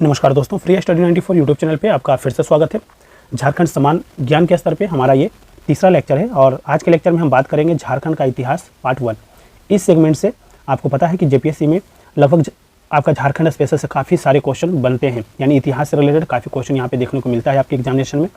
नमस्कार दोस्तों, free study 94 YouTube channel पे आपका फिर से स्वागत है। झारखंड समान ज्ञान के स्तर पे हमारा ये तीसरा लेक्चर है और आज के लेक्चर में हम बात करेंगे झारखंड का इतिहास पार्ट 1। इस सेगमेंट से आपको पता है कि जेपीएससी में लगभग आपका झारखंड स्पेशल से काफ़ी सारे क्वेश्चन बनते हैं, यानी इतिहास से रिलेटेड काफ़ी क्वेश्चन यहाँ पे देखने को मिलता है आपके एग्जामिनेशन में।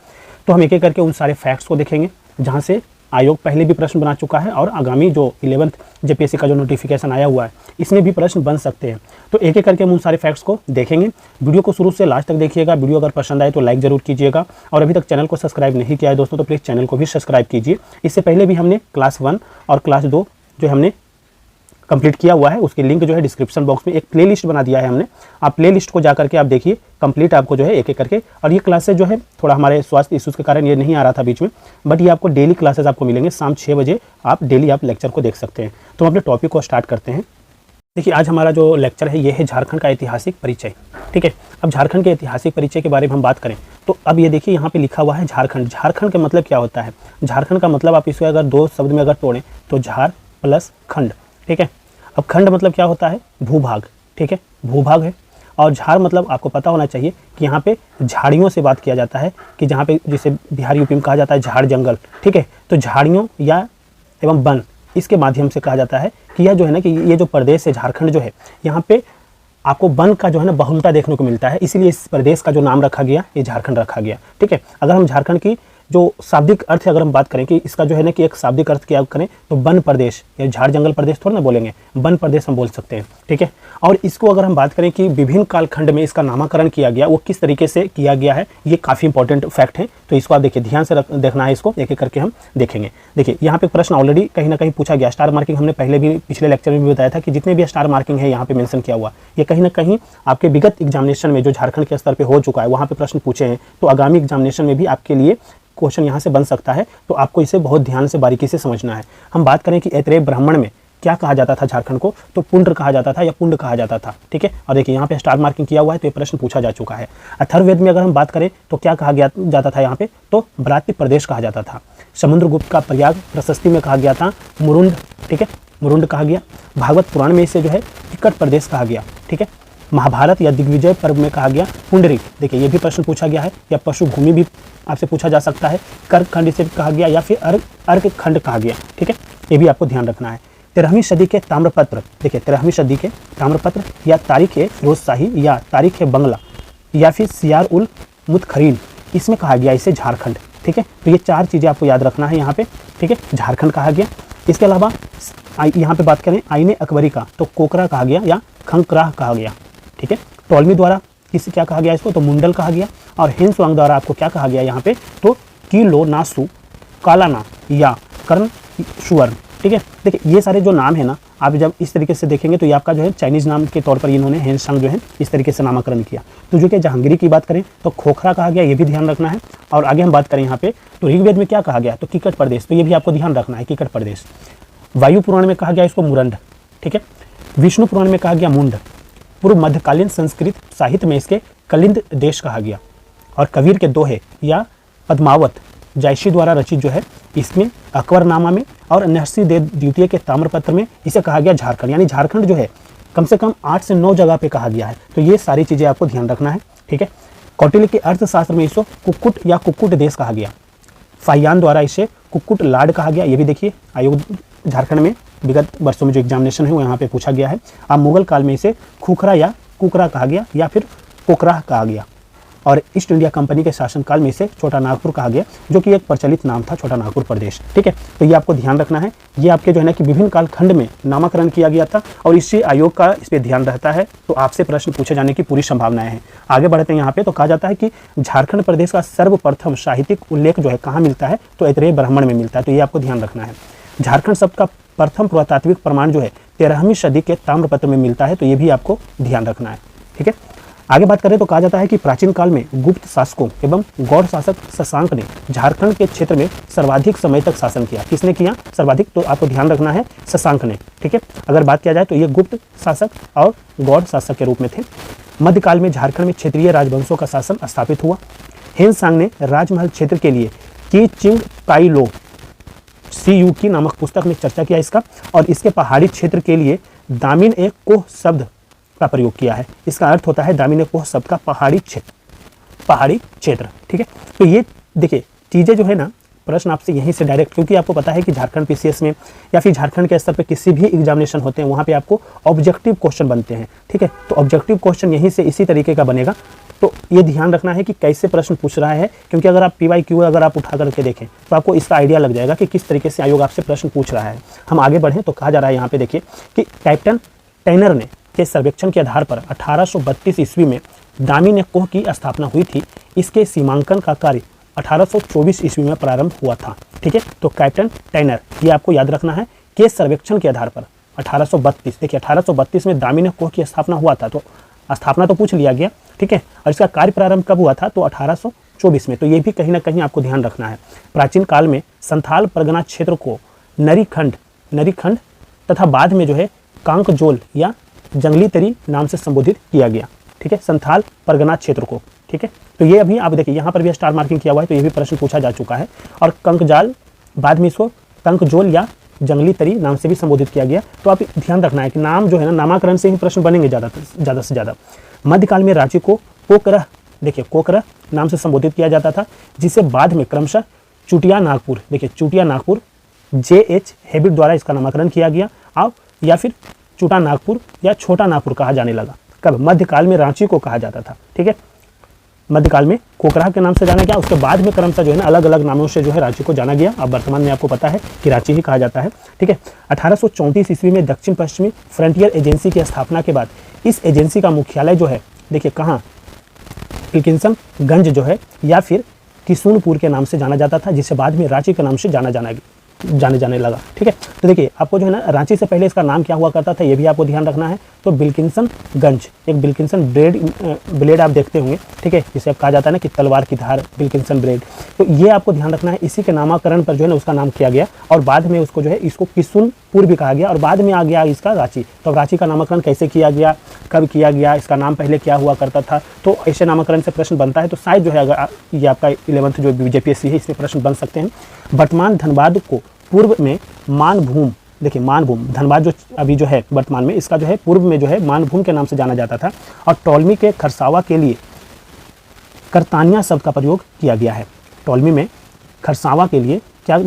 तो हम एक एक करके उन सारे फैक्ट्स को देखेंगे जहाँ से आयोग पहले भी प्रश्न बना चुका है और आगामी जो 11th जेपीएससी का जो नोटिफिकेशन आया हुआ है इसमें भी प्रश्न बन सकते हैं। तो एक एक करके हम उन सारे फैक्ट्स को देखेंगे। वीडियो को शुरू से लास्ट तक देखिएगा। वीडियो अगर पसंद आए तो लाइक जरूर कीजिएगा और अभी तक चैनल को सब्सक्राइब नहीं किया है दोस्तों तो प्लीज़ चैनल को भी सब्सक्राइब कीजिए। इससे पहले भी हमने क्लास 1 और क्लास 2 जो हमने कंप्लीट किया हुआ है उसकी लिंक जो है डिस्क्रिप्शन बॉक्स में एक प्लेलिस्ट बना दिया है हमने। आप प्लेलिस्ट को जा करके आप देखिए, कंप्लीट आपको जो है एक एक करके। और ये क्लासेस जो है थोड़ा हमारे स्वास्थ्य इश्यूज़ के कारण ये नहीं आ रहा था बीच में, बट ये आपको डेली क्लासेस आपको मिलेंगे। शाम 6 बजे आप डेली आप लेक्चर को देख सकते हैं। तो हम अपने टॉपिक को स्टार्ट करते हैं। देखिए, आज हमारा जो लेक्चर है ये है झारखंड का ऐतिहासिक परिचय। ठीक है, अब झारखंड के ऐतिहासिक परिचय के बारे में हम बात करें तो अब ये देखिए यहाँ पे लिखा हुआ है झारखंड। झारखंड का मतलब क्या होता है? झारखंड का मतलब आप इसको अगर दो शब्द में अगर तोड़ें तो झार प्लस खंड। ठीक है, अब खंड मतलब क्या होता है? भूभाग। ठीक है, भूभाग है। और झार मतलब आपको पता होना चाहिए कि यहाँ पे झाड़ियों से बात किया जाता है कि जहाँ पे जिसे बिहार यूपी में कहा जाता है झाड़ जंगल। ठीक है, तो झाड़ियों या एवं वन इसके माध्यम से कहा जाता है कि यह जो है ना कि ये जो प्रदेश है झारखंड जो है यहाँ पे आपको वन का जो है ना बहुलता देखने को मिलता है, इसीलिए इस प्रदेश का जो नाम रखा गया ये झारखंड रखा गया। ठीक है, अगर हम झारखंड की जो शाब्दिक अर्थ अगर हम बात करें कि इसका जो है ना कि एक शाब्दिक अर्थ क्या करें तो वन प्रदेश या झाड़ जंगल प्रदेश थोड़ा ना बोलेंगे, वन प्रदेश हम बोल सकते हैं। ठीक है, और इसको अगर हम बात करें कि विभिन्न कालखंड में इसका नामकरण किया गया वो किस तरीके से किया गया है, ये काफ़ी इंपॉर्टेंट फैक्ट है। तो इसको आप देखिए, ध्यान से देखना है, इसको एक एक करके हम देखेंगे। देखिए, यहाँ पे प्रश्न ऑलरेडी कहीं ना कहीं पूछा गया। स्टार मार्किंग हमने पहले भी पिछले लेक्चर में भी बताया था कि जितने भी स्टार मार्किंग है यहाँ पे मेंशन किया हुआ ये कहीं ना कहीं आपके विगत एग्जामिनेशन में जो झारखंड के स्तर पर हो चुका है वहाँ पे प्रश्न पूछे हैं, तो आगामी एग्जामिनेशन में भी आपके लिए क्वेश्चन यहाँ से बन सकता है। तो आपको इसे बहुत ध्यान से बारीकी से समझना है। हम बात करें कि ऐतरेय ब्राह्मण में क्या कहा जाता था झारखंड को, तो पुंड्र कहा जाता था या पुंड कहा जाता था। ठीक है, और देखिए यहाँ पे स्टार मार्किंग किया हुआ है तो ये प्रश्न पूछा जा चुका है। अथर्ववेद में अगर हम बात करें तो क्या कहा जाता था यहाँ पे, तो भ्रातृ प्रदेश कहा जाता था। समुद्रगुप्त का प्रयाग प्रशस्ति में कहा गया था मुरुंड। ठीक है, मुरुंड कहा गया। भागवत पुराण में इसे जो है टिकट प्रदेश कहा गया। ठीक है, महाभारत या दिग्विजय पर्व में कहा गया पुंडरीक। देखिए ये भी प्रश्न पूछा गया है। या पशु भूमि भी आपसे पूछा जा सकता है, कर्क खंड इसे कहा गया या फिर अर्क खंड कहा गया। ठीक है, ये भी आपको ध्यान रखना है। 13वीं सदी के ताम्रपत्र, देखिए 13वीं सदी के ताम्रपत्र या तारीख ए फिरोज शाही या तारीख ए बंगला या फिर सियार उल मुतखरीन, इसमें कहा गया इसे झारखंड। ठीक है, तो ये चार चीज़ें आपको याद रखना है यहाँ पे। ठीक है, झारखंड कहा गया। इसके अलावा यहाँ पे बात करें आईने अकबरी का तो कोकरा कहा गया या खंकराह कहा गया। ठीक है, टॉलमी द्वारा किसी क्या कहा गया इसको, तो मुंडल कहा गया। और हिंसवांग द्वारा आपको क्या कहा गया यहाँ पे, तो किलो नासु कालाना या कर्ण सुवर्ण। ठीक है, देखिए ये सारे जो नाम है ना, आप जब इस तरीके से देखेंगे तो ये आपका जो है चाइनीज नाम के तौर पर इन्होंने हिंसवांग जो है इस तरीके से नामकरण किया। तो जो कि जहांगीरी की बात करें तो खोखरा कहा गया, ये भी ध्यान रखना है। और आगे हम बात करें यहाँ पे तो ऋग्वेद में क्या कहा गया, तो किकट प्रदेश, तो ये भी आपको ध्यान रखना है, किकट प्रदेश। वायु पुराण में कहा गया इसको मुरंड। ठीक है, विष्णु पुराण में कहा गया मुंड। पूर्व मध्यकालीन संस्कृत साहित्य में इसके कलिंद देश कहा गया। और कबीर के दोहे या पद्मावत जायसी द्वारा रचित जो है इसमें अकबरनामा में और नरसिंह देव द्वितीय के ताम्रपत्र में इसे कहा गया झारखंड। यानी झारखंड जो है कम से कम 8 से 9 जगह पे कहा गया है। तो ये सारी चीज़ें आपको ध्यान रखना है। ठीक है, कौटिल्य के अर्थशास्त्र में इसे कुक्कुट या कुक्कुट देश कहा गया। फाहियान द्वारा इसे कुक्कुट लाड कहा गया। ये भी देखिए आयोग झारखंड में विगत वर्षों में जो एग्जामिनेशन है वो यहाँ पे पूछा गया है। अब मुगल काल में इसे खुखरा या कुकरा कहा गया या फिर पोकराह कहा गया। और ईस्ट इंडिया कंपनी के शासनकाल में इसे छोटा नागपुर कहा गया, जो कि एक प्रचलित नाम था, छोटा नागपुर प्रदेश। ठीक है, तो ये आपको ध्यान रखना है। ये आपके जो है ना कि विभिन्न कालखंड में नामकरण किया गया था और इससे आयोग का इस पर ध्यान रहता है, तो आपसे प्रश्न पूछे जाने की पूरी संभावनाएं हैं। आगे बढ़ते हैं यहाँ पे, तो कहा जाता है कि झारखंड प्रदेश का सर्वप्रथम साहित्यिक उल्लेख जो है कहाँ मिलता है, तो ऐतरेय ब्राह्मण में मिलता है। तो ये आपको ध्यान रखना है। झारखंड शब्द का प्रथम पुरातात्विक प्रमाण जो है 13वीं सदी के ताम्रपत्र में मिलता है। तो ये भी आपको ध्यान रखना है। ठीक है, आगे बात करें तो कहा जाता है कि प्राचीन काल में गुप्त शासकों एवं गौड़ शासक शशांक ने झारखंड के क्षेत्र में सर्वाधिक समय तक शासन किया। किसने किया सर्वाधिक, तो आपको ध्यान रखना है शशांक ने। ठीक है, अगर बात किया जाए तो ये गुप्त शासक और गौड़ शासक के रूप में थे। मध्यकाल में झारखंड में क्षेत्रीय राजवंशों का शासन स्थापित हुआ। हिंसवांग ने राजमहल क्षेत्र के लिए की चिंग काइलो CUकी नामक पुस्तक में चर्चा किया इसका। और इसके पहाड़ी क्षेत्र के लिए दामिन एक कोह शब्द का प्रयोग किया है। इसका अर्थ होता है दामिनीकोह शब्द का पहाड़ी क्षेत्र। ठीक है, तो ये देखिए चीज़ें जो है ना, प्रश्न आपसे यहीं से डायरेक्ट, क्योंकि आपको पता है कि झारखंड पीसीएस में या फिर झारखंड के स्तर पे किसी भी एग्जामिनेशन होते हैं वहाँ पे आपको ऑब्जेक्टिव क्वेश्चन बनते हैं। ठीक है, तो ऑब्जेक्टिव क्वेश्चन यहीं से इसी तरीके का बनेगा। तो ये ध्यान रखना है कि कैसे प्रश्न पूछ रहा है, क्योंकि अगर आप PYQ अगर आप उठा करके देखें तो आपको इसका आइडिया लग जाएगा कि किस तरीके से आयोग आपसे प्रश्न पूछ रहा है। हम आगे बढ़ें तो कहा जा रहा है यहाँ पे देखिए कि कैप्टन टैनर ने के सर्वेक्षण के आधार पर 1832 ईस्वी में दामिनीकोह की स्थापना हुई थी। इसके सीमांकन का कार्य 1824 ईस्वी में प्रारंभ हुआ था। ठीक है, तो कैप्टन टैनर, ये आपको याद रखना है, के सर्वेक्षण के आधार पर 1832, देखिए 1832 में दामिनीकोह की स्थापना हुआ था, तो स्थापना तो पूछ लिया गया। ठीक है, और इसका कार्य प्रारंभ कब हुआ था, तो 1824 में। तो ये भी कहीं ना कहीं आपको ध्यान रखना है। प्राचीन काल में संथाल परगना क्षेत्र को नरीखंड तथा बाद में जो है कांकजोल या जंगली तरी नाम से संबोधित किया गया। ठीक है, संथाल परगना क्षेत्र को। ठीक है, तो ये अभी आप देखिए यहाँ पर भी स्टार मार्किंग किया हुआ है, तो ये भी प्रश्न पूछा जा चुका है। और कंकजाल बाद में इसको कंकजोल या जंगली तरी नाम से भी संबोधित किया गया। तो आप ध्यान रखना है कि नाम जो है ना, नामाकरण से ही प्रश्न बनेंगे ज़्यादा से ज़्यादा। मध्यकाल में रांची को कोकरह, देखिए कोकरह नाम से संबोधित किया जाता था, जिसे बाद में क्रमशः चुटिया नागपुर, देखिए चुटिया नागपुर JH हेबिट द्वारा इसका नामकरण किया गया, और या फिर चुटा नागपुर या छोटा नागपुर कहा जाने लगा। कब? मध्यकाल में रांची को कहा जाता था। ठीक है, मध्यकाल में कोकराह के नाम से जाना गया, उसके बाद में क्रमशः जो है ना अलग अलग नामों से जो है रांची को जाना गया। अब वर्तमान में आपको पता है कि रांची ही कहा जाता है। ठीक है, 1834 ईस्वी में दक्षिण पश्चिमी फ्रंटियर एजेंसी की स्थापना के बाद इस एजेंसी का मुख्यालय जो है, देखिए कहाँ, विल्किंसनगंज जो है या फिर किशुनपुर के नाम से जाना जाता था, जिसे बाद में रांची के नाम से जाने लगा। ठीक है, तो देखिए आपको जो है ना रांची से पहले इसका नाम क्या हुआ करता था, ये भी आपको ध्यान रखना है। तो विल्किंसनगंज, एक विल्किंसन ब्लेड आप देखते होंगे। ठीक है, जिसे आप कहा जाता है ना कि तलवार की धार, विल्किंसन ब्लेड, तो ये आपको ध्यान रखना है। इसी के नामकरण पर जो है ना उसका नाम किया गया, और बाद में उसको जो है इसको किशुनपुर भी कहा गया, और बाद में आ गया इसका रांची। तो रांची का नामकरण कैसे किया गया, कब किया गया, इसका नाम पहले क्या हुआ करता था, तो ऐसे नामकरण से प्रश्न बनता है। तो शायद जो है अगर ये आपका 11th जो JPSC है इसमें प्रश्न बन सकते हैं। वर्तमान धनबाद को पूर्व में मानभूम, देखिए मानभूम, धनबाद जो अभी जो है वर्तमान में, इसका जो है पूर्व में जो है मानभूम के नाम से जाना जाता था। और टोलमी के खरसावा के लिए करतानिया शब्द का प्रयोग किया गया है। टोलमी में खरसावा के लिए क्या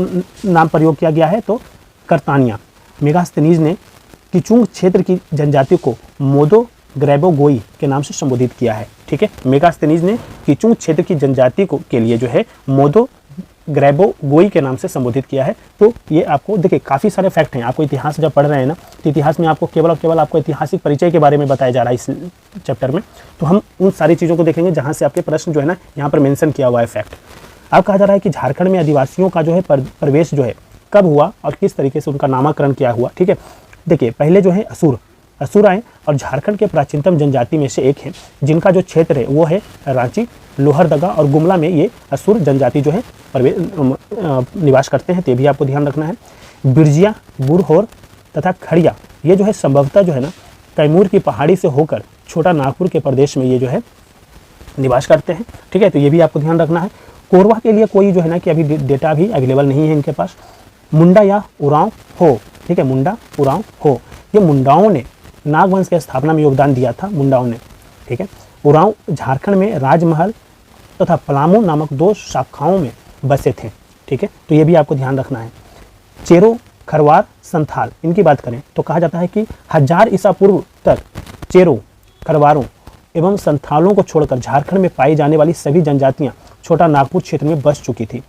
नाम प्रयोग किया गया है, तो करतानिया। मेगास्थनीज ने किचुंग क्षेत्र की जनजाति को मोदो ग्रेबोगोई के नाम से संबोधित किया है। ठीक है, मेगास्थनीज ने किचुंग क्षेत्र की जनजाति को के लिए जो है मोदो ग्रेबोगोई के नाम से संबोधित किया है। तो ये आपको देखिए काफ़ी सारे फैक्ट हैं। आपको इतिहास जब पढ़ रहे हैं ना, तो इतिहास में आपको केवल और केवल आपको ऐतिहासिक परिचय के बारे में बताया जा रहा है इस चैप्टर में। तो हम उन सारी चीज़ों को देखेंगे जहाँ से आपके प्रश्न जो है ना यहाँ पर मेंशन किया हुआ है फैक्ट। अब कहा जा रहा है कि झारखंड में आदिवासियों का जो है प्रवेश जो है कब हुआ और किस तरीके से उनका नामकरण किया हुआ। ठीक है, देखिए पहले जो है असुर आए, और झारखंड के प्राचीनतम जनजाति में से एक है, जिनका जो क्षेत्र है वो है रांची, लोहरदगा और गुमला में ये असुर जनजाति जो है निवास करते हैं। तो ये भी आपको ध्यान रखना है। बिरजिया, बुरहोर तथा खड़िया ये जो है संभवतः जो है ना कैमूर की पहाड़ी से होकर छोटा नागपुर के प्रदेश में ये जो है निवास करते हैं। ठीक है, तो ये भी आपको ध्यान रखना है। कोरवा के लिए कोई जो है ना कि अभी डेटा भी अवेलेबल नहीं है इनके पास। मुंडा या उरांव हो, ठीक है, मुंडा उरांव हो, ये मुंडाओं ने नागवंश की स्थापना में योगदान दिया था, मुंडाओं ने। ठीक है, उरांव झारखंड में राजमहल तथा पलामू नामक 2 शाखाओं में बसे थे। ठीक है, तो ये भी आपको ध्यान रखना है। चेरो, खरवार, संथाल, इनकी बात करें तो कहा जाता है कि 1000 ईसा पूर्व तक चेरो, खरवारों एवं संथालों को छोड़कर झारखंड में पाई जाने वाली सभी जनजातियां छोटा नागपुर क्षेत्र में बस चुकी थी।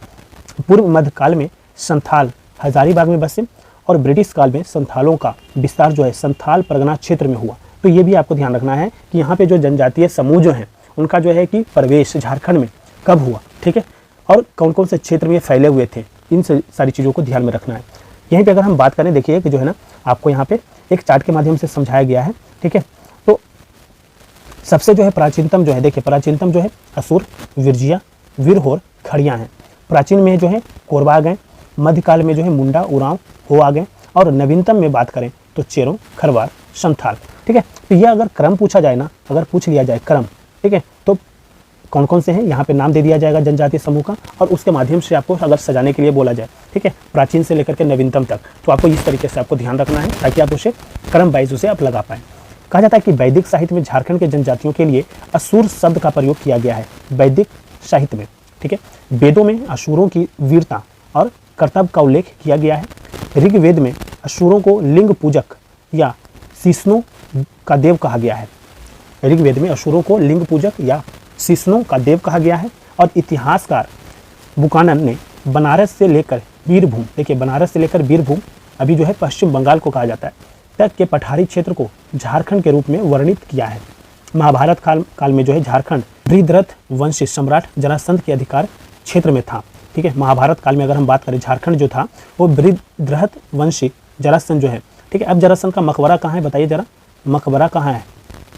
पूर्व मध्यकाल में संथाल हजारीबाग में बसे, और ब्रिटिश काल में संथालों का विस्तार जो है संथाल परगना क्षेत्र में हुआ। तो ये भी आपको ध्यान रखना है कि यहाँ पे जो जनजातीय समूह जो हैं उनका जो है कि प्रवेश झारखंड में कब हुआ। ठीक है, और कौन कौन से क्षेत्र में फैले हुए थे, इन सारी चीज़ों को ध्यान में रखना है। यहीं पे अगर हम बात करें, देखिए कि जो है ना आपको यहाँ पे एक चार्ट के माध्यम से समझाया गया है। ठीक है, तो सबसे जो है प्राचीनतम जो है, देखिए प्राचीनतम जो है असुर, विरजिया, वीरहोर, खड़िया हैं। प्राचीन में जो है कोरबा आ गए, मध्यकाल में जो है मुंडा, उरांव, हो आ गए, और नवीनतम में बात करें तो चेरो, खरवार, संथाल। ठीक है, तो यह अगर क्रम पूछा जाए ना, अगर पूछ लिया जाए क्रम, ठीक है, तो कौन कौन से हैं यहाँ पे नाम दे दिया जाएगा जनजातीय समूह का, और उसके माध्यम से आपको अगर सजाने के लिए बोला जाए, ठीक है, प्राचीन से लेकर के नवीनतम तक, तो आपको इस तरीके से आपको ध्यान रखना है ताकि आप उसे क्रम वाइज उसे आप लगा पाएँ। कहा जाता है कि वैदिक साहित्य में झारखंड के जनजातियों के लिए असुर शब्द का प्रयोग किया गया है। वैदिक साहित्य में, ठीक है, वेदों में असुरों की वीरता और कर्तव्य का उल्लेख किया गया है। ऋग्वेद में असुरों को लिंग पूजक या शिष्णु का देव कहा गया है। ऋग्वेद में असुरों को लिंग पूजक या शिष्णु का देव कहा गया है। और इतिहासकार बुकानन ने बनारस से लेकर बीरभूम, देखिए बनारस से लेकर बीरभूम अभी जो है पश्चिम बंगाल को कहा जाता है, तक के पठारी क्षेत्र को झारखंड के रूप में वर्णित किया है। महाभारत काल में जो है झारखंड बृहद्रथ वंशी सम्राट जरासंध के अधिकार क्षेत्र में था। ठीक है, महाभारत काल में अगर हम बात करें झारखंड जो था वो बृहद्रथ वंशी जरासंध जो है, ठीक है। अब जरासंध का मकबरा कहाँ है बताइए जरा, मकबरा कहाँ है?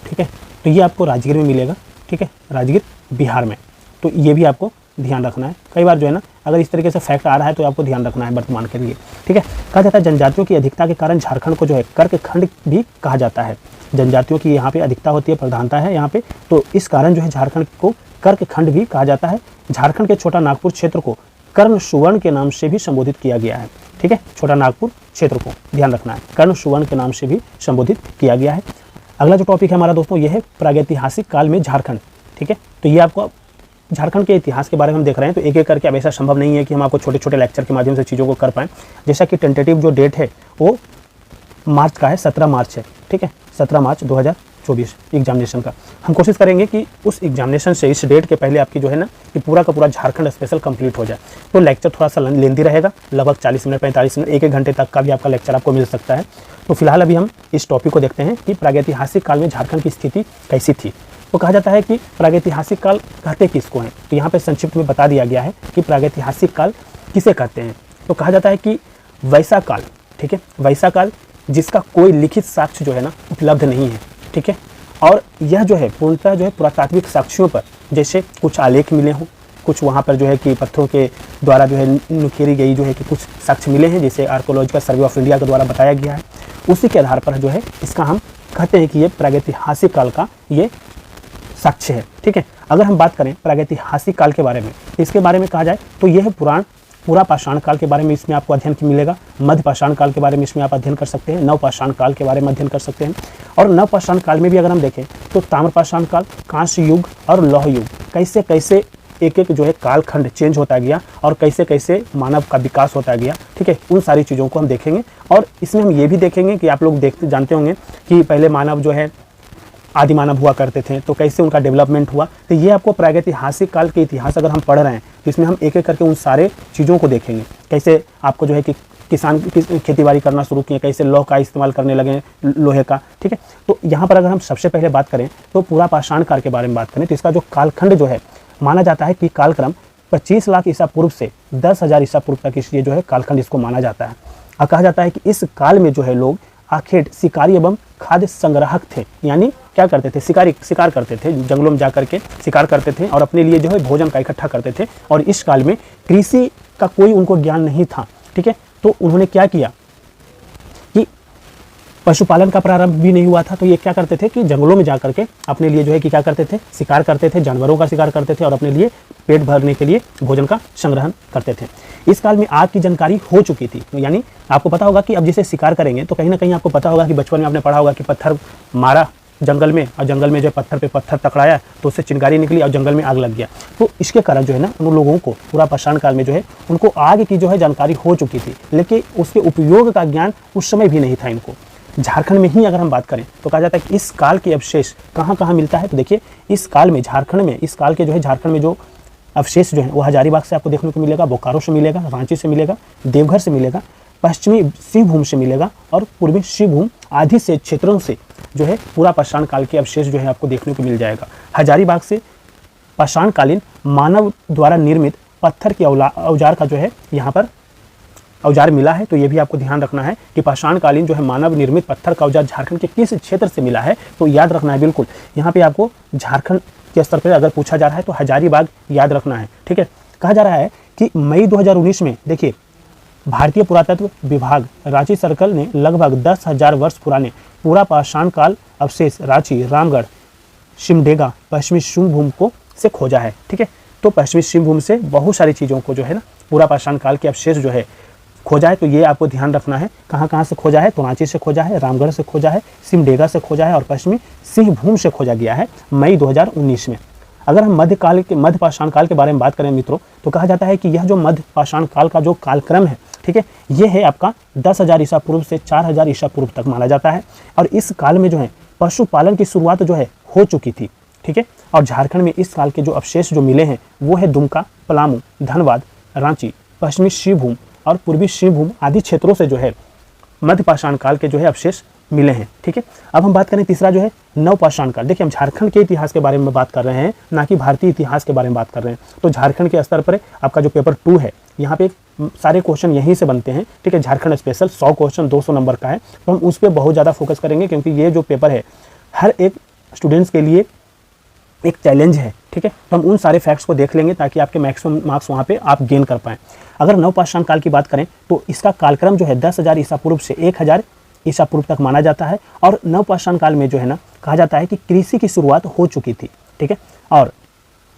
ठीक है, तो ये आपको राजगीर में मिलेगा। ठीक है, राजगीर बिहार में। तो ये भी आपको ध्यान रखना है। कई बार जो है ना अगर इस तरीके से फैक्ट आ रहा है तो आपको ध्यान रखना है वर्तमान के लिए। ठीक है, कहा जाता है जनजातियों की अधिकता के कारण झारखंड को जो है कर्क खंड भी कहा जाता है। जनजातियों की यहाँ पे अधिकता होती है, प्रधानता है यहाँ पे, तो इस कारण जो है झारखंड को कर्क खंड भी कहा जाता है। झारखंड के छोटा नागपुर क्षेत्र को कर्ण सुवर्ण के नाम से भी संबोधित किया गया है। ठीक है, छोटा नागपुर क्षेत्र को ध्यान रखना है, कर्ण सुवर्ण के नाम से भी संबोधित किया गया है। अगला जो टॉपिक है हमारा दोस्तों ये है प्रागैतिहासिक काल में झारखंड। ठीक है, तो ये आपको झारखंड के इतिहास के बारे में हम देख रहे हैं, तो एक एक करके अब ऐसा संभव नहीं है कि हम आपको छोटे छोटे लेक्चर के माध्यम से चीज़ों को कर पाएँ। जैसा कि टेंटेटिव जो डेट है वो मार्च का है, 17 मार्च है। ठीक है, 17 मार्च 2024 एग्जामिनेशन का। हम कोशिश करेंगे कि उस एग्जामिनेशन से इस डेट के पहले आपकी जो है ना कि पूरा का पूरा झारखंड स्पेशल कंप्लीट हो जाए। तो लेक्चर थोड़ा सा लेंदी रहेगा, लगभग 40 मिनट 45 मिनट 1-1 घंटे तक का भी आपका लेक्चर आपको मिल सकता है। तो फिलहाल अभी हम इस टॉपिक को देखते हैं कि प्रागैतिहासिक काल में झारखंड की स्थिति कैसी थी। तो कहा जाता है कि प्रागैतिहासिक काल कहते किसको हैं, तो यहाँ पे संक्षिप्त में बता दिया गया है कि प्रागैतिहासिक काल किसे कहते हैं। तो कहा जाता है कि वैसा काल, ठीक है, वैसा काल जिसका कोई लिखित साक्ष्य जो है ना उपलब्ध नहीं है। ठीक है, और यह जो है पूर्णतः जो है पुरातात्विक साक्ष्यों पर, जैसे कुछ आलेख मिले हों, कुछ वहाँ पर जो है कि पत्थरों के द्वारा जो है नुकेरी गई जो है कि कुछ साक्ष्य मिले हैं, जैसे आर्कोलॉजिकल सर्वे ऑफ इंडिया के द्वारा बताया गया है, उसी के आधार पर जो है इसका हम कहते हैं कि ये प्रागैतिहासिक काल का ये साक्ष्य है। ठीक है, अगर हम बात करें प्रागैतिहासिक काल के बारे में, इसके बारे में कहा जाए तो यह है पूरा पाषाण काल के बारे में इसमें आपको अध्ययन की मिलेगा। मध्य पाषाण काल के बारे में इसमें आप अध्ययन कर सकते हैं, नव पाषाण काल के बारे में अध्ययन कर सकते हैं। और नव पाषाण काल में भी अगर हम देखें तो ताम्र पाषाण काल, कांस्य युग और लौह युग, कैसे कैसे एक एक जो है कालखंड चेंज होता गया और कैसे कैसे मानव का विकास होता गया। ठीक है, उन सारी चीज़ों को हम देखेंगे। और इसमें हम ये भी देखेंगे कि आप लोग जानते होंगे कि पहले मानव जो है आदि मानव हुआ करते थे, तो कैसे उनका डेवलपमेंट हुआ। तो ये आपको प्रागैतिहासिक काल के इतिहास अगर हम पढ़ रहे हैं तो इसमें हम एक एक करके उन सारे चीज़ों को देखेंगे। कैसे आपको जो है कि किसान खेतीबाड़ी करना शुरू किए, कैसे लौह का इस्तेमाल करने लगे, लोहे का। ठीक है, तो यहाँ पर अगर हम सबसे पहले बात करें तो पूरा पाषाण काल के बारे में बात करें तो इसका जो कालखंड जो है माना जाता है कि कालक्रम 25 लाख ईसा पूर्व से 10,000 ईसा पूर्व तक इसलिए जो है कालखंड इसको माना जाता है। और कहा जाता है कि इस काल में जो है लोग आखेट शिकारी एवं खाद्य संग्राहक थे, यानी क्या करते थे, शिकार करते थे, जंगलों में जाकर के शिकार करते थे और अपने लिए जो है भोजन का इकट्ठा करते थे। और इस काल में कृषि का कोई उनको ज्ञान नहीं था। ठीक है, तो उन्होंने क्या किया कि पशुपालन का प्रारंभ भी नहीं हुआ था, तो ये क्या करते थे कि जंगलों में जाकर के अपने लिए जो है कि क्या करते थे, शिकार करते थे, जानवरों का शिकार करते थे और अपने लिए पेट भरने के लिए भोजन का संग्रहण करते थे। इस काल में आग की जानकारी हो चुकी थी, यानी आपको पता होगा कि अब जैसे शिकार करेंगे तो कहीं ना कहीं आपको पता होगा कि बचपन में आपने पढ़ा होगा कि पत्थर मारा जंगल में और जंगल में जो पत्थर पे पत्थर टकराया तो उससे चिंगारी निकली और जंगल में आग लग गया। तो इसके कारण जो है ना उन लोगों को पूरा पाषाण काल में जो है उनको आग की जो है जानकारी हो चुकी थी, लेकिन उसके उपयोग का ज्ञान उस समय भी नहीं था इनको। झारखंड में ही अगर हम बात करें तो कहा जाता है कि इस काल के अवशेष कहाँ कहाँ मिलता है, तो देखिए इस काल में झारखंड में, इस काल के जो है झारखंड में जो अवशेष जो है वो हजारीबाग से आपको देखने को मिलेगा, बोकारो से मिलेगा, रांची से मिलेगा, देवघर से मिलेगा, पश्चिमी सिंहभूम से मिलेगा और पूर्वी सिंहभूम आदि से क्षेत्रों से जो है पूरा पाषाण काल के अवशेष जो है आपको देखने को मिल जाएगा। हजारीबाग से पाषाणकालीन मानव द्वारा निर्मित पत्थर के औजार का जो है यहाँ पर औजार मिला है। तो ये भी आपको ध्यान रखना है कि पाषाणकालीन जो है मानव निर्मित पत्थर का औजार झारखंड के किस क्षेत्र से मिला है, तो याद रखना है बिल्कुल। यहाँ पे आपको झारखंड के स्तर पर अगर पूछा जा रहा है तो हजारीबाग याद रखना है। ठीक है, कहा जा रहा है कि मई 2019 में देखिए भारतीय पुरातत्व विभाग रांची सर्कल ने लगभग 10,000 वर्ष पुराने पूरा पाषाण काल अवशेष रांची, रामगढ़, सिमडेगा, पश्चिमी सिंहभूम को से खोजा है। ठीक है, तो पश्चिमी सिंहभूम से बहुत सारी चीज़ों को जो है ना पूरा पाषाण काल के अवशेष जो है खोजा है, तो ये आपको ध्यान रखना है। कहाँ कहाँ से खोजा है, तो रांची से खोजा है, रामगढ़ से खोजा है, सिमडेगा से खोजा है और पश्चिमी सिंहभूम से खोजा गया है मई 2019 में। अगर हम मध्य पाषाण काल के बारे में बात करें मित्रों, तो कहा जाता है कि यह जो मध्य पाषाण काल का जो कालक्रम है, ठीक है, ये है आपका 10,000 ईसा पूर्व से 4,000 ईसा पूर्व तक माना जाता है। और इस काल में जो है पशुपालन की शुरुआत जो है हो चुकी थी, ठीक है। और झारखंड में इस काल के जो अवशेष जो मिले हैं वो है दुमका, पलामू, धनबाद, रांची, पश्चिमी सिंहभूम और पूर्वी सिंहभूम आदि क्षेत्रों से जो है मध्य पाषाण काल के जो है अवशेष मिले हैं, ठीक है। अब हम बात करें तीसरा जो है नवपाषाण काल। देखिए हम झारखंड के इतिहास के बारे में बात कर रहे हैं, ना कि भारतीय इतिहास के बारे में बात कर रहे हैं। तो झारखंड के स्तर पर आपका जो पेपर 2 है, यहाँ पे सारे क्वेश्चन यहीं से बनते हैं, ठीक है। झारखंड स्पेशल 100 क्वेश्चन 200 नंबर का है, तो हम उस पर बहुत ज़्यादा फोकस करेंगे, क्योंकि ये जो पेपर है हर एक स्टूडेंट्स के लिए एक चैलेंज है, ठीक है। तो हम उन सारे फैक्ट्स को देख लेंगे ताकि आपके मैक्सिमम मार्क्स वहाँ पे आप गेन कर पाएँ। अगर नवपाषाण काल की बात करें तो इसका कालक्रम जो है 10,000 ईसा पूर्व से 1,000 ईसा पूर्व तक माना जाता है। और नवपाषाण काल में जो है ना कहा जाता है कि कृषि की शुरुआत हो चुकी थी, ठीक है। और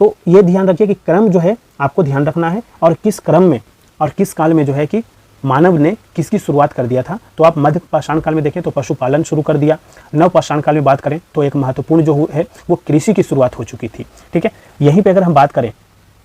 तो ये ध्यान रखिए कि क्रम जो है आपको ध्यान रखना है, और किस क्रम में और किस काल में जो है कि मानव ने किसकी शुरुआत कर दिया था। तो आप मध्य पाषाण काल में देखें तो पशुपालन शुरू कर दिया। नवपाषाण काल में बात करें तो एक महत्वपूर्ण जो है वो कृषि की शुरुआत हो चुकी थी, ठीक है। यहीं पे अगर हम बात करें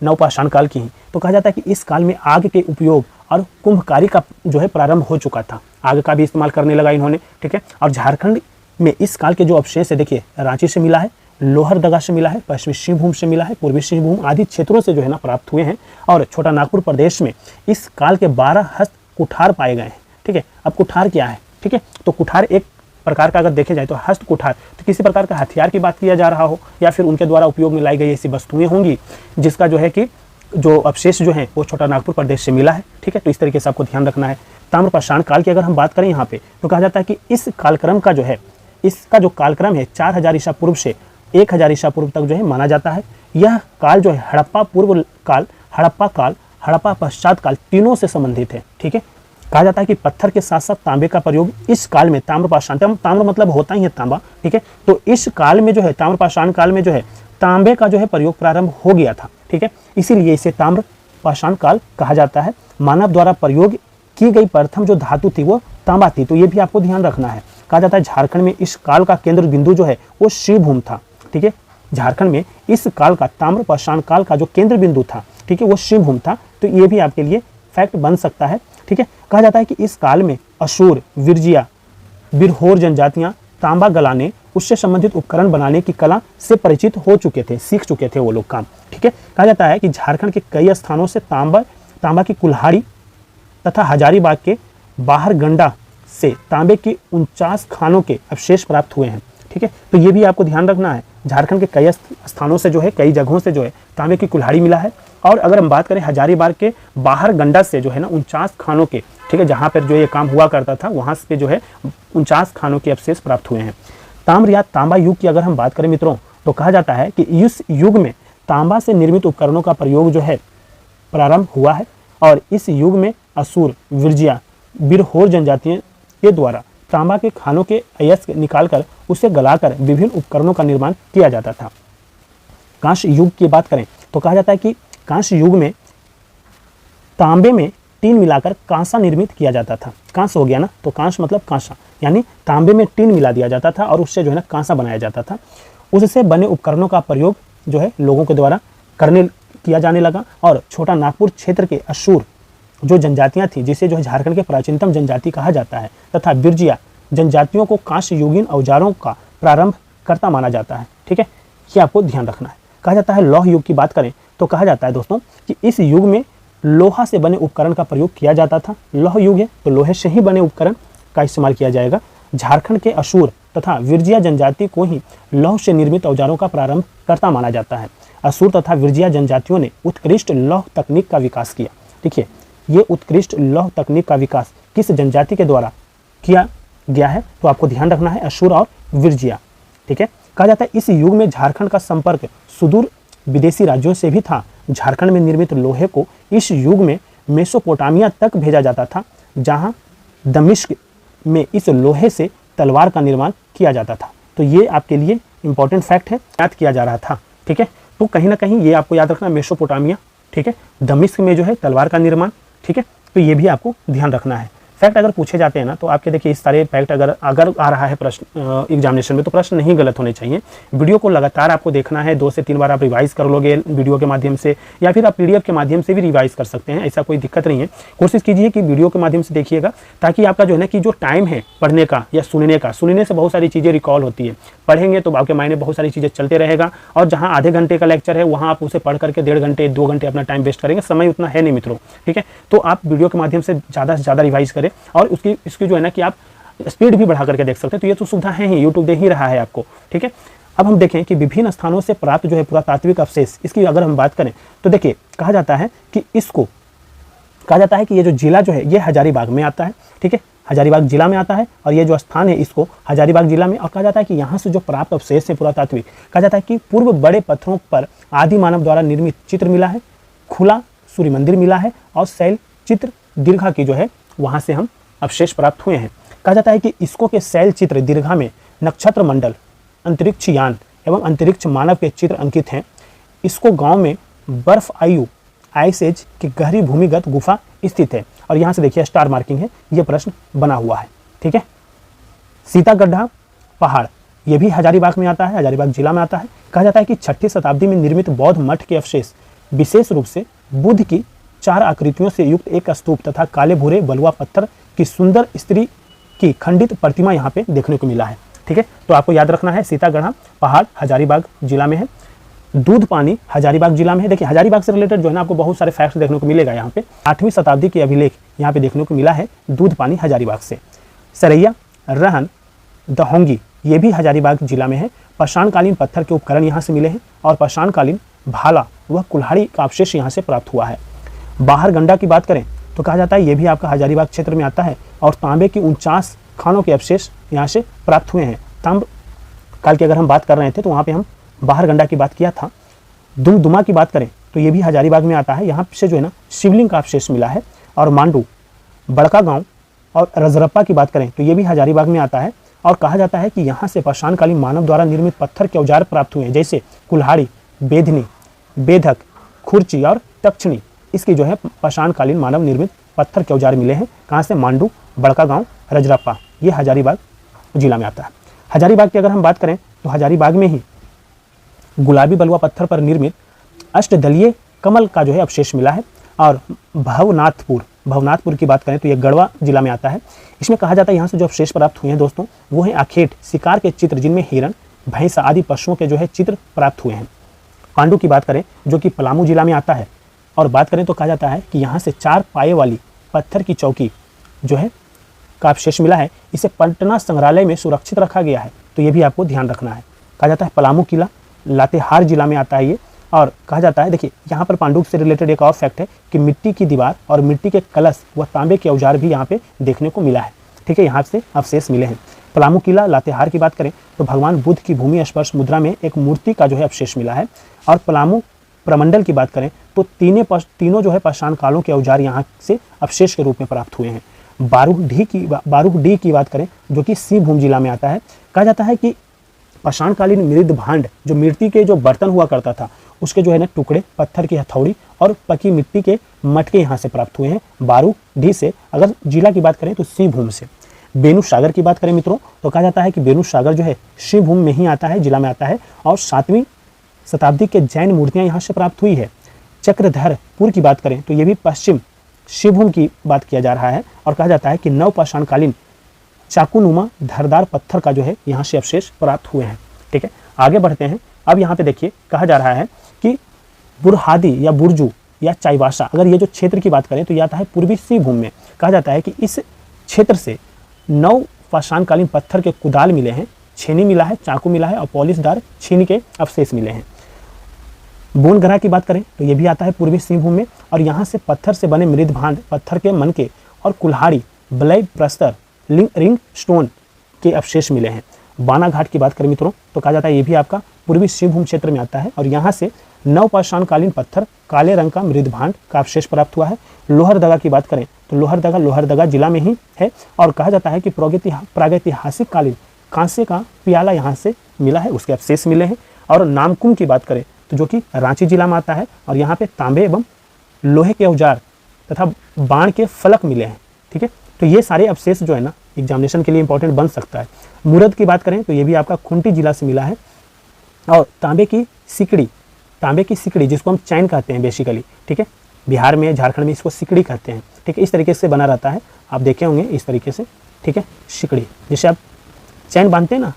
नवपाषाण काल की ही, तो कहा जाता है कि इस काल में आग के उपयोग और कुंभकारी का जो है प्रारंभ हो चुका था। आग का भी इस्तेमाल करने लगा इन्होंने, ठीक है। और झारखंड में इस काल के जो अवशेष है, देखिए रांची से मिला है, लोहरदगा से मिला है, पश्चिमी सिंहभूम से मिला है, पूर्वी सिंहभूम आदि क्षेत्रों से जो है ना प्राप्त हुए हैं। और छोटा नागपुर प्रदेश में इस काल के 12 हस्त कुठार पाए गए हैं, ठीक है। अब कुठार क्या है, ठीक है, तो कुठार एक प्रकार का अगर देखे जाए तो हस्त कुठार तो किसी प्रकार का हथियार की बात किया जा रहा हो, या फिर उनके द्वारा उपयोग में लाई गई ऐसी वस्तुएं होंगी जिसका जो है कि जो अवशेष जो है वो छोटा नागपुर प्रदेश से मिला है, ठीक है। तो इस तरीके से आपको ध्यान रखना है। ताम्रपाषाण काल की अगर हम बात करें यहाँ पे, तो कहा जाता है कि इस कालक्रम का जो है, इसका जो कालक्रम है 4,000 ईसा पूर्व से 1,000 ईसा पूर्व तक जो है माना जाता है। यह काल जो है हड़प्पा पूर्व काल, हड़प्पा काल, हड़प्पा पश्चात काल तीनों से संबंधित है, ठीक है। कहा जाता है कि पत्थर के साथ साथ तांबे का प्रयोग इस काल में ताम्रपाषाण, ताम्र मतलब होता ही है तांबा, ठीक है। तो इस काल में जो है ताम्रपाषाण काल में जो है तांबे का जो है प्रयोग प्रारंभ हो गया था, ठीक है। इसीलिए इसे ताम्रपाषाण काल कहा जाता है। मानव द्वारा प्रयोग की गई प्रथम जो धातु थी वो तांबा थी, तो ये भी आपको ध्यान रखना है। कहा जाता है झारखंड में इस काल का केंद्र बिंदु जो है वो सिंहभूम था, ठीक है। झारखंड में इस काल का ताम्रपाषाण काल का जो केंद्र बिंदु था, ठीक है, वो सिंहभूम था। तो ये भी आपके लिए फैक्ट बन सकता है, ठीक है। कहा जाता है कि इस काल में असुर, विरजिया, बिरहोर जनजातियां तांबा गलाने, उससे संबंधित उपकरण बनाने की कला से परिचित हो चुके थे, सीख चुके थे वो लोग काम, ठीक है। कहा जाता है कि झारखंड के कई स्थानों से तांबा की कुल्हाड़ी तथा हजारीबाग के बाहर गंडा से तांबे की 49 खानों के अवशेष प्राप्त हुए हैं, ठीक है। तो ये भी आपको ध्यान रखना है। झारखंड के कई स्थानों से जो है, कई जगहों से जो है तांबे की कुल्हाड़ी मिला है। और अगर हम बात करें हजारीबाग के बाहर गंडा से जो है ना 49 खानों के, ठीक है, जहाँ पर जो ये काम हुआ करता था वहाँ पे जो है 49 खानों के अवशेष प्राप्त हुए हैं। ताम्र या तांबा युग की अगर हम बात करें मित्रों, तो कहा जाता है कि इस युग में तांबा से निर्मित उपकरणों का प्रयोग जो है प्रारंभ हुआ है। और इस युग में असुर, विरजिया, बिरहोर जनजातियों के द्वारा तांबा के खानों के अयस्क निकालकर उसे गलाकर विभिन्न उपकरणों का निर्माण किया जाता था। कांस्य युग की बात करें तो कहा जाता है कि कांस्य युग में तांबे में टीन मिलाकर कांसा निर्मित किया जाता था। कांस हो गया ना, तो कांस मतलब कांसा, यानी तांबे में टीन मिला दिया जाता था और उससे जो है ना कांसा बनाया जाता था। उससे बने उपकरणों का प्रयोग जो है लोगों के द्वारा किया जाने लगा। और छोटा नागपुर क्षेत्र के असुर जो जनजातियां थी, जिसे जो है झारखंड के प्राचीनतम जनजाति कहा जाता है, तथा बिरजिया जनजातियों को कांस्य युगीन औजारों का प्रारंभ करता माना जाता है, ठीक है। ये आपको ध्यान रखना है। कहा जाता है लौह युग की बात करें तो कहा जाता है दोस्तों कि इस युग में लोहा से बने उपकरण का प्रयोग किया जाता था। लौह युग है तो लोहे से ही बने उपकरण का इस्तेमाल किया जाएगा। झारखंड के असुर तथा विरजिया जनजाति को ही लौह से निर्मित औजारों का प्रारंभ करता माना जाता है। असुर तथा विरजिया जनजातियों ने उत्कृष्ट लौह तकनीक का विकास किया। देखिए, ये उत्कृष्ट लौह तकनीक का विकास किस जनजाति के द्वारा किया गया है, तो आपको ध्यान रखना है असुर और विरजिया, ठीक है। कहा जाता है इस युग में झारखंड का संपर्क सुदूर विदेशी राज्यों से भी था। झारखंड में निर्मित लोहे को इस युग में मेसोपोटामिया तक भेजा जाता था, जहां दमिश्क में इस लोहे से तलवार का निर्माण किया जाता था। तो ये आपके लिए इंपॉर्टेंट फैक्ट है, याद किया जा रहा था, ठीक है। तो कहीं ना कहीं ये आपको याद रखना, मेसोपोटामिया, ठीक है, दमिश्क में जो है तलवार का निर्माण, ठीक है। तो ये भी आपको ध्यान रखना है। फैक्ट अगर पूछे जाते हैं ना तो आपके देखिए इस सारे फैक्ट अगर आ रहा है प्रश्न एग्जामिनेशन में तो प्रश्न नहीं गलत होने चाहिए। वीडियो को लगातार आपको देखना है, 2 से 3 बार आप रिवाइज कर लोगे वीडियो के माध्यम से, या फिर आप पीडीएफ के माध्यम से भी रिवाइज कर सकते हैं, ऐसा कोई दिक्कत नहीं है। कोशिश कीजिए कि वीडियो के माध्यम से देखिएगा, ताकि आपका जो है ना कि जो टाइम है पढ़ने का या सुनने का, सुनने से बहुत सारी चीज़ें रिकॉल होती है, पढ़ेंगे तो आपके माइंड में बहुत सारी चीज़ें चलते रहेगा, और जहाँ आधे घंटे का लेक्चर है वहाँ आप उसे पढ़ करके 1.5 घंटे 2 घंटे अपना टाइम वेस्ट करेंगे, समय उतना है नहीं मित्रों, ठीक है। तो आप वीडियो के माध्यम से ज़्यादा रिवाइज करें, और इसकी जो है ना कि आप स्पीड भी बढ़ा करके देख सकते हैं। तो ये तो सुविधा है ही, यूट्यूब दे ही रहा है आपको, ठीक है। अब हम देखें कि विभिन्न स्थानों से प्राप्त जो है पुरातात्विक अवशेष, इसकी अगर हम बात करें तो देखिए कहा जाता है कि ये जो जिला जो है ये हजारीबाग में आता है, ठीक है, हजारीबाग जिला में आता है, और ये जो स्थान है इसको हजारीबाग जिला में। और कहा जाता है कि यहाँ से जो प्राप्त अवशेष है पुरातात्विक, कहा जाता है कि पूर्व बड़े पत्थरों पर आदि मानव द्वारा निर्मित चित्र मिला है, खुला सूर्य मंदिर मिला है, और शैल चित्र दीर्घा की जो है वहाँ से हम अवशेष प्राप्त हुए हैं। कहा जाता है कि इसको के शैल चित्र दीर्घा में नक्षत्र मंडल, अंतरिक्ष यान एवं अंतरिक्ष मानव के चित्र अंकित हैं। इसको गांव में बर्फ आयु आइस एज की गहरी भूमिगत गुफा स्थित है, और यहाँ से देखिए स्टार मार्किंग है, ये प्रश्न बना हुआ है, ठीक है। सीतागढ़ा पहाड़ ये भी हजारीबाग में आता है, हजारीबाग जिला में आता है। कहा जाता है कि 6ठी शताब्दी में निर्मित बौद्ध मठ के अवशेष, विशेष रूप से बुद्ध की 4 आकृतियों से युक्त एक स्तूप तथा काले भूरे बलुआ पत्थर की सुंदर स्त्री की खंडित प्रतिमा यहाँ पे देखने को मिला है, ठीक है। तो आपको याद रखना है सीतागढ़ा पहाड़ हजारीबाग जिला में है, दूध पानी हजारीबाग जिला में है। देखिए हजारीबाग से रिलेटेड जो है ना आपको बहुत सारे फैक्ट्स देखने को मिलेगा यहाँ पे। 8वीं शताब्दी के अभिलेख यहाँ पे देखने को मिला है दूध पानी हजारीबाग से। सरैया रहन दहोंगी ये भी हजारीबाग जिला में है। पाषाणकालीन पत्थर के उपकरण यहाँ से मिले हैं, और पाषाणकालीन भाला व कुल्हाड़ी का अवशेष यहाँ से प्राप्त हुआ है। बाहर गंडा की बात करें तो कहा जाता है ये भी आपका हजारीबाग क्षेत्र में आता है, और तांबे की 49 खानों के अवशेष यहाँ से प्राप्त हुए हैं। ताम्र काल की अगर हम बात कर रहे थे तो वहाँ पे हम बाहर गंडा की बात किया था। दुमदुमा की बात करें तो ये भी हजारीबाग में आता है, यहाँ से जो है ना शिवलिंग का अवशेष मिला है। और मांडू बड़का गांव और रजरप्पा की बात करें तो ये भी हजारीबाग में आता है, और कहा जाता है कि यहाँ से पाषाणकालीन मानव द्वारा निर्मित पत्थर के औजार प्राप्त हुए हैं, जैसे कुल्हाड़ी, बेधनी, बेधक, खुर्ची और तक्षणी। इसकी जो है पाषाणकालीन मानव निर्मित पत्थर के औजार मिले हैं। कहाँ से? मांडू, बड़का गांव, रजरप्पा, ये हजारीबाग जिला में आता है। हजारीबाग की अगर हम बात करें तो हजारीबाग में ही गुलाबी बलुआ पत्थर पर निर्मित अष्टदलीय कमल का जो है अवशेष मिला है। और भवनाथपुर की बात करें तो ये गढ़वा जिला में आता है। इसमें कहा जाता है यहाँ से जो अवशेष प्राप्त हुए हैं दोस्तों वो हैं आखेट, शिकार के चित्र जिनमें हिरण, भैंस आदि पशुओं के जो है चित्र प्राप्त हुए हैं। पांडु की बात करें जो कि पलामू जिला में आता है, और बात करें तो कहा जाता है कि यहाँ से 4 पाए वाली पत्थर की चौकी जो है का अवशेष मिला है। इसे पटना संग्रहालय में सुरक्षित रखा गया है, तो ये भी आपको ध्यान रखना है। कहा जाता है पलामू किला लातेहार जिला में आता है ये। और कहा जाता है देखिए यहाँ पर पांडुप से रिलेटेड एक और फैक्ट है कि मिट्टी की दीवार और मिट्टी के कलश व तांबे के औजार भी यहाँ पे देखने को मिला है, ठीक है, यहाँ से अवशेष मिले हैं। पलामू किला लातेहार की बात करें तो भगवान बुद्ध की भूमि स्पर्श मुद्रा में एक मूर्ति का जो है अवशेष मिला है। और पलामू प्रमंडल की बात करें तो तीनों जो है पाषाण कालों के औजार यहाँ से अवशेष के रूप में प्राप्त हुए हैं। बारूहडीह की बात करें जो कि सिंहभूम जिला में आता है। कहा जाता है कि पाषाणकालीन मृद भांड जो मिट्टी के जो बर्तन हुआ करता था उसके जो है ना टुकड़े, पत्थर की हथौड़ी और पकी मिट्टी के मटके यहाँ से प्राप्त हुए हैं बारूहडीह से। अगर जिला की बात करें तो सिंहभूम से। बेनू सागर की बात करें मित्रों तो कहा जाता है कि बेनू सागर जो है सिंहभूम में ही आता है, जिला में आता है। और 7वीं शताब्दी के जैन मूर्तियाँ यहाँ से प्राप्त हुई है। चक्रधरपुर की बात करें तो ये भी पश्चिम सिंहभूम की बात किया जा रहा है। और कहा जाता है कि नव पाषाणकालीन चाकुनुमा धारदार पत्थर का जो है यहाँ से अवशेष प्राप्त हुए हैं, ठीक है। आगे बढ़ते हैं। अब यहाँ पे देखिए कहा जा रहा है कि बुरहादी या बुरजू या चाईबासा, अगर ये जो क्षेत्र की बात करें तो यह आता है पूर्वी सिंहभूम में। कहा जाता है कि इस क्षेत्र से 9 पाषाणकालीन पत्थर के कुदाल मिले हैं, छेनी मिला है, चाकू मिला है और पॉलिशदार छीनी के अवशेष मिले हैं। बोनगरा की बात करें तो ये भी आता है पूर्वी सिंहभूम में। और यहाँ से पत्थर से बने मृद भांड, पत्थर के मनके और कुल्हाड़ी, ब्लेड, प्रस्तर, रिंग स्टोन के अवशेष मिले हैं। बानाघाट की बात करें मित्रों तो कहा जाता है ये भी आपका पूर्वी सिंहभूम क्षेत्र में आता है। और यहाँ से 9 पाषाणकालीन पत्थर, काले रंग का मृद भांड का अवशेष प्राप्त हुआ है। लोहरदगा की बात करें तो लोहरदगा जिला में ही है। और कहा जाता है कि प्रागैतिहासिक कालीन कांसे का प्याला यहाँ से मिला है, उसके अवशेष मिले हैं। और नामकुम की बात करें तो जो कि रांची जिला में आता है। और यहाँ पे तांबे एवं लोहे के औजार तथा बाण के फलक मिले हैं। ठीक है, तो ये सारे अवशेष जो है ना एग्जामिनेशन के लिए इंपॉर्टेंट बन सकता है। मूर्त की बात करें तो ये भी आपका खूंटी जिला से मिला है। और तांबे की सिकड़ी जिसको हम चैन कहते हैं बेसिकली, ठीक है, बिहार में झारखंड में इसको सिकड़ी कहते हैं। ठीक है, इस तरीके से बना रहता है, आप देखे होंगे इस तरीके से। ठीक है, सिकड़ी जैसे आप चैन बांधते हैं ना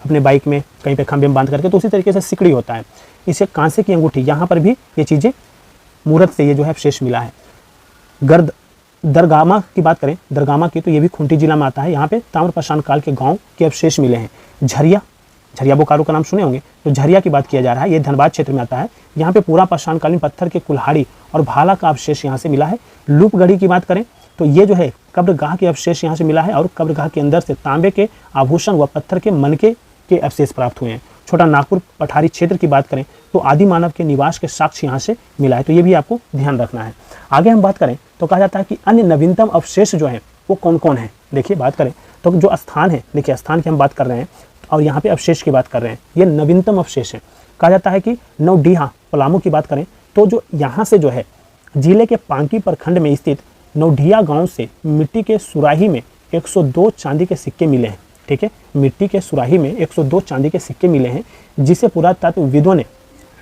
अपने बाइक में कहीं पे खंभे में बांध करके, तो उसी तरीके से सिकड़ी होता है। इसे कांसे की अंगूठी, यहाँ पर भी ये चीज़ें मूर्त से ये जो है अवशेष मिला है। दरगामा की बात करें, दरगामा की, तो ये भी खूंटी जिला में आता है। यहाँ पे ताम्रपाषाण काल के गांव के अवशेष मिले हैं। झरिया बोकारो का नाम सुने होंगे, तो झरिया की बात किया जा रहा है, ये धनबाद क्षेत्र में आता है। यहाँ पे पूरा पाषाणकालीन पत्थर के कुल्हाड़ी और भाला का अवशेष यहाँ से मिला है। लूपगढ़ी की बात करें तो ये जो है कब्रगाह के अवशेष यहाँ से मिला है, और कब्रगाह के अंदर से तांबे के आभूषण व पत्थर के मनके के अवशेष प्राप्त हुए हैं। छोटा नागपुर पठारी क्षेत्र की बात करें तो आदि मानव के निवास के साक्ष्य यहाँ से मिला है, तो ये भी आपको ध्यान रखना है। आगे हम बात करें तो कहा जाता है कि अन्य नवीनतम अवशेष जो हैं वो कौन कौन है। देखिए बात करें तो जो स्थान है, देखिए स्थान की हम बात कर रहे हैं और यहाँ पे अवशेष की बात कर रहे हैं, ये नवीनतम अवशेष है। कहा जाता है कि नवडीहा पलामू की बात करें तो जो यहाँ से जो है जिले के पांकी प्रखंड में स्थित नवडीहा गांव से मिट्टी के सुराही में 102 चांदी के सिक्के मिले हैं। ठीक है, मिट्टी के सुराही में 102 चांदी के सिक्के मिले हैं, जिसे पुरातत्वविदों ने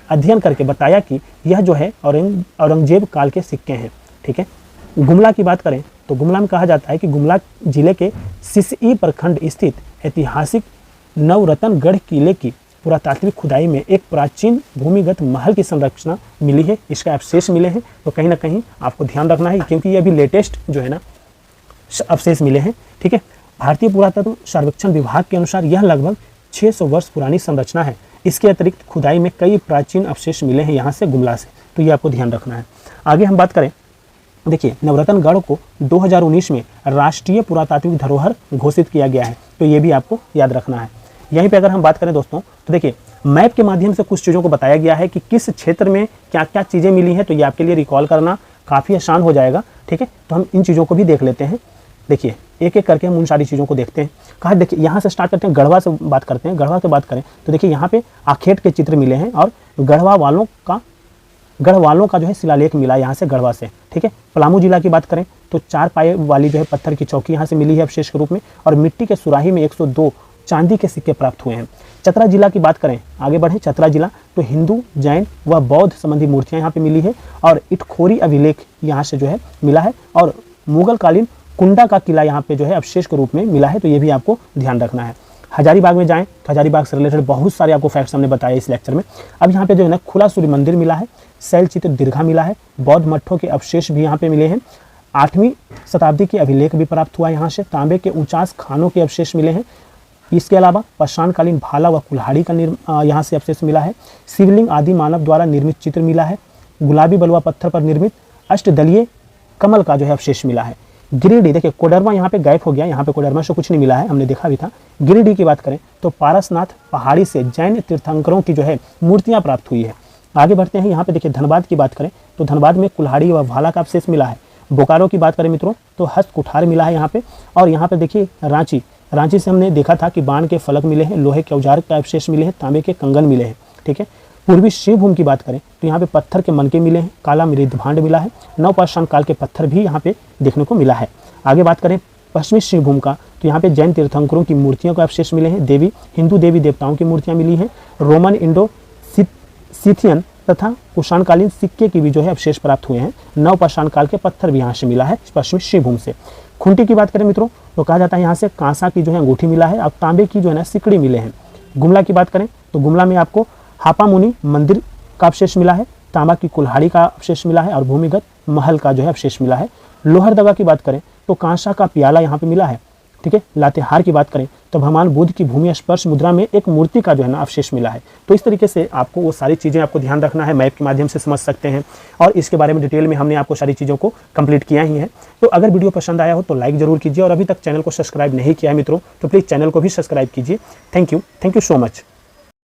अध्ययन करके बताया कि यह जो है औरंगजेब काल के सिक्के हैं। ठीक है, गुमला की बात करें तो गुमला में कहा जाता है कि गुमला जिले के सिसई प्रखंड स्थित ऐतिहासिक नवरत्नगढ़ किले की पुरातात्विक खुदाई में एक प्राचीन भूमिगत महल की संरचना मिली है, इसका अवशेष मिले हैं। तो कहीं ना कहीं आपको ध्यान रखना है, क्योंकि ये अभी लेटेस्ट जो है ना अवशेष मिले हैं। ठीक है, भारतीय पुरातत्व सर्वेक्षण विभाग के अनुसार यह लगभग 600 वर्ष पुरानी संरचना है। इसके अतिरिक्त खुदाई में कई प्राचीन अवशेष मिले हैं यहाँ से गुमला से, तो ये आपको ध्यान रखना है। आगे हम बात करें, देखिए नवरत्नगढ़ को 2019 में राष्ट्रीय पुरातात्विक धरोहर घोषित किया गया है, तो ये भी आपको याद रखना है। यहीं पे अगर हम बात करें दोस्तों तो देखिए मैप के माध्यम से कुछ चीज़ों को बताया गया है कि किस क्षेत्र में क्या क्या चीज़ें मिली हैं, तो ये आपके लिए रिकॉल करना काफ़ी आसान हो जाएगा। ठीक है, तो हम इन चीज़ों को भी देख लेते हैं। देखिए एक एक करके हम उन सारी चीज़ों को देखते हैं। कहा देखिए यहाँ से स्टार्ट करते हैं, गढ़वा से बात करते हैं। गढ़वा की बात करें तो देखिए यहाँ पे आखेट के चित्र मिले हैं और गढ़वा वालों का जो है शिलालेख मिला यहाँ से गढ़वा से। ठीक है, पलामू जिला की बात करें तो 4 पाए वाली जो है पत्थर की चौकी यहाँ से मिली है अवशेष के रूप में, और मिट्टी के सुराही में 102 चांदी के सिक्के प्राप्त हुए हैं। चतरा जिला की बात करें, आगे बढ़े चतरा जिला, तो हिंदू, जैन व बौद्ध संबंधी मूर्तियां यहाँ पे मिली है, और इटखोरी अभिलेख यहाँ से जो है मिला है, और मुगल कालीन कुंडा का किला यहाँ पे जो है अवशेष के रूप में मिला है, तो ये भी आपको ध्यान रखना है। हजारीबाग में जाएं तो हजारीबाग से रिलेटेड बहुत सारे आपको फैक्ट्स हमने बताए इस लेक्चर में। अब यहाँ पे जो है ना खुला सूर्य मंदिर मिला है, शैलचित्र दीर्घा मिला है, बौद्ध मठों के अवशेष भी यहाँ पे मिले हैं, 8वीं शताब्दी के अभिलेख भी प्राप्त हुआ यहाँ से, तांबे के 49 खानों के अवशेष मिले हैं। इसके अलावा पाषाणकालीन भाला व कुल्हाड़ी का यहाँ से अवशेष मिला है। शिवलिंग आदि मानव द्वारा निर्मित चित्र मिला है। गुलाबी बलुआ पत्थर पर निर्मित अष्टदलीय कमल का जो है अवशेष मिला है। गिरिडीह, देखिए कोडरमा यहाँ पे गायब हो गया, यहाँ पे कोडरमा से कुछ नहीं मिला है, हमने देखा भी था। गिरिडीह की बात करें तो पारसनाथ पहाड़ी से जैन तीर्थंकरों की जो है मूर्तियाँ प्राप्त हुई है। आगे बढ़ते हैं, यहाँ पे देखिए धनबाद की बात करें तो धनबाद में कुल्हाड़ी व भाला का अवशेष मिला है। बोकारो की बात करें मित्रों तो हस्त कुठार मिला है यहाँ पे, और यहाँ पे देखिए रांची से हमने देखा था कि बाण के फलक मिले हैं, लोहे के औजार का अवशेष मिले हैं, तांबे के कंगन मिले हैं। ठीक है, पूर्वी शिवभूमि की बात करें तो यहाँ पे पत्थर के मनके मिले हैं, काला मृद भांड मिला है, नवपाषाण काल के पत्थर भी यहाँ पे देखने को मिला है। आगे बात करें पश्चिमी शिवभूमि का तो यहाँ पे जैन तीर्थंकरों की मूर्तियों का अवशेष मिले हैं, हिंदू देवी देवताओं की मूर्तियाँ मिली हैं, रोमन इंडो सिथियन तथा कुषाणकालीन सिक्के की भी जो है अवशेष प्राप्त हुए हैं। नवपाषाण काल के पत्थर भी यहाँ से मिला है पश्चिमी शिवभूमि से। खूंटी की बात करें मित्रों तो कहा जाता है यहाँ से कांसा की जो है अंगूठी मिला है, और तांबे की जो है ना सिकड़ी मिले हैं। गुमला की बात करें तो गुमला में आपको हापामुनि मंदिर का अवशेष मिला है, तांबा की कुल्हाड़ी का अवशेष मिला है, और भूमिगत महल का जो है अवशेष मिला है। लोहरदगा की बात करें तो कांसा का प्याला यहाँ पे मिला है। ठीक है, लातेहार की बात करें तो भगवान बुद्ध की भूमि स्पर्श मुद्रा में एक मूर्ति का जो है ना अवशेष मिला है। तो इस तरीके से आपको वो सारी चीज़ें आपको ध्यान रखना है, मैप के माध्यम से समझ सकते हैं, और इसके बारे में डिटेल में हमने आपको सारी चीज़ों को कंप्लीट किया ही है। तो अगर वीडियो पसंद आया हो तो लाइक जरूर कीजिए, और अभी तक चैनल को सब्सक्राइब नहीं किया है मित्रों तो प्लीज़ चैनल को भी सब्सक्राइब कीजिए। Thank you so much.